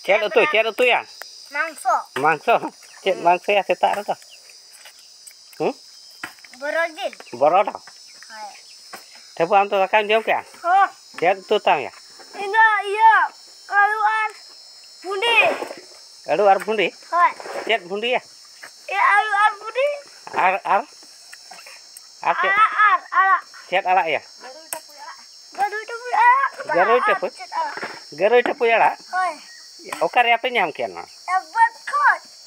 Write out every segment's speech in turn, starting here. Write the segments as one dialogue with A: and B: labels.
A: Cek itu ya?
B: Mangso.
A: Mangso. Cek mangso ya setak itu.
B: Borojil.
A: Borodo. Tapi am tu akan jom ke?
B: Oh.
A: Cek itu tang ya?
B: Iya. Aluan bundi.
A: Aduh bundi?
B: Hai.
A: Cek bundi ya?
B: Ya aluan bundi.
A: Ar cek.
B: Ala.
A: Cek ala ya?
B: Garu itu pun.
A: Garu itu pun ala?
B: Hai.
A: Oka apa nyam kian ma?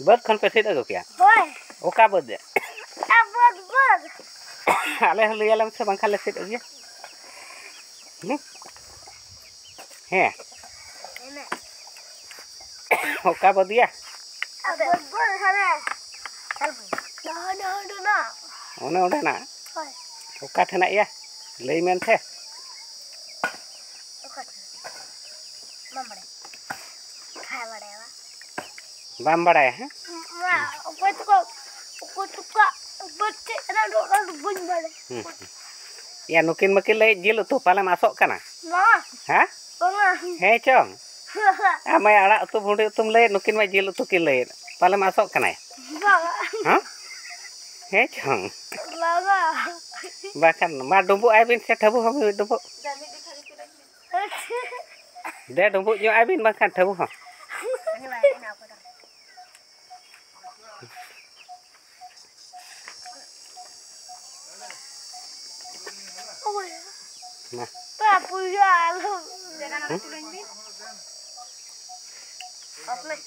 A: Bird kon pe sit agu kian?
B: Hai.
A: Oka bird ya?
B: Bird.
A: Ale helu alam se bangkal le sit agu ya? He. Oka bird ya?
B: Bird sana. Dah.
A: Ona udah na?
B: Hai.
A: Oka thana ya? Lei men the?
B: Oka. Mamre.
A: Bam badai ha? Ya nukin makin lei jil tu pala masuk kana? Ha? He chong. Amai arak tu bundi tum lei nukin ma jil tu kin lei pala masuk kana ya? Ha? He chong. Bahkan ma dumbu ai bin se thabu ham dumbu. De dumbu nyo ai bin bahkan thabu ha. Nah.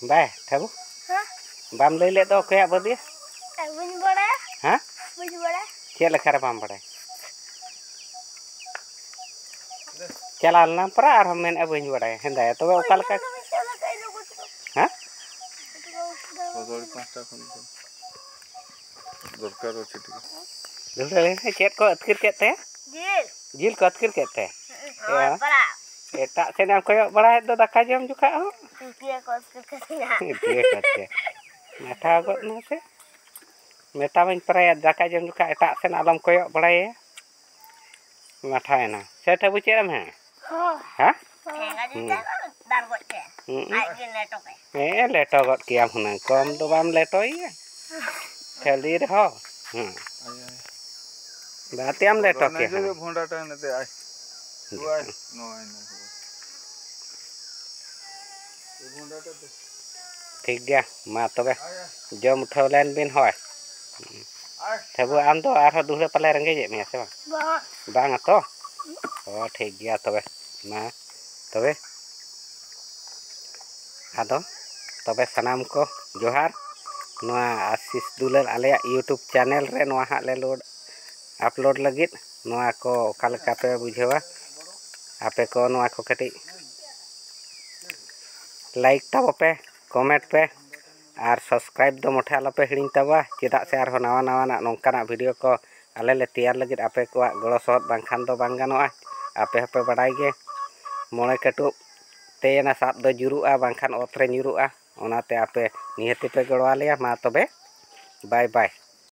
A: Ba, thabu. Bam lei le do kaya bodi? Ha? Cek lekar bam badai. Chalal na pra ar men abuñ badai henda ya tobe okal ka. Ha?
C: दरकार होची ठीक
A: Dulu cek ko atkir kete? Jil ko atkir kete. Ya. Tak senam koyo bara do daka jam juga ho.
B: Iya ko atkir kete.
A: Iya kete. Mata got na se. Meta main pra daka jam juga tak sen alam koyo bara ya. Mata ena. Se tabu ceram ha. Ha?
B: Dar got ke. Ai leto ke.
A: Leto got kiam huna kom do bam leto ya. Khalir ho. Berarti am leto ke.
C: है भोंडा time ते आई तू I know आई ना भोंडा टा
A: ठीक गया मा तबे जम उठौलन बिन होय तबु आम तो आरो दुहरे पले रंगे जे मे से बांग तो ओ ठीक गया तबे मा तबे आदो तबे सनाम को जोहार नोआ आशीष दुलार आले यूट्यूब चैनल रे नोआ हा ले लोड अपलोड लगित नोआ को ओकाल का पे बुझेवा आपे को नोआ को कटी लाइक तब पे कमेंट पे और सब्सक्राइब दो मोठे आलो पे हिड़िंग तबा चेदा से आरो नवा नवा नोंकाना वीडियो को आले ले तैयार लगित आपे को गड़ो सहत बांखान दो बांग गानोआ आपे हपे बडाई गे मोणे कटु तेना साब दो जुरुआ बांखान ओतरे न्युरुआ ओनाते आपे निहति पे गड़वा लिया मा तबे बाय बाय।